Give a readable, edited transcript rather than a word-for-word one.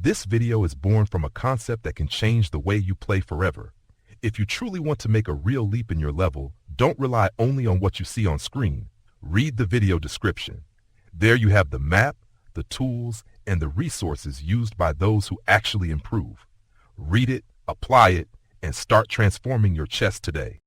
This video is born from a concept that can change the way you play forever. If you truly want to make a real leap in your level, don't rely only on what you see on screen. Read the video description. There you have the map, the tools, and the resources used by those who actually improve. Read it, apply it, and start transforming your chess today.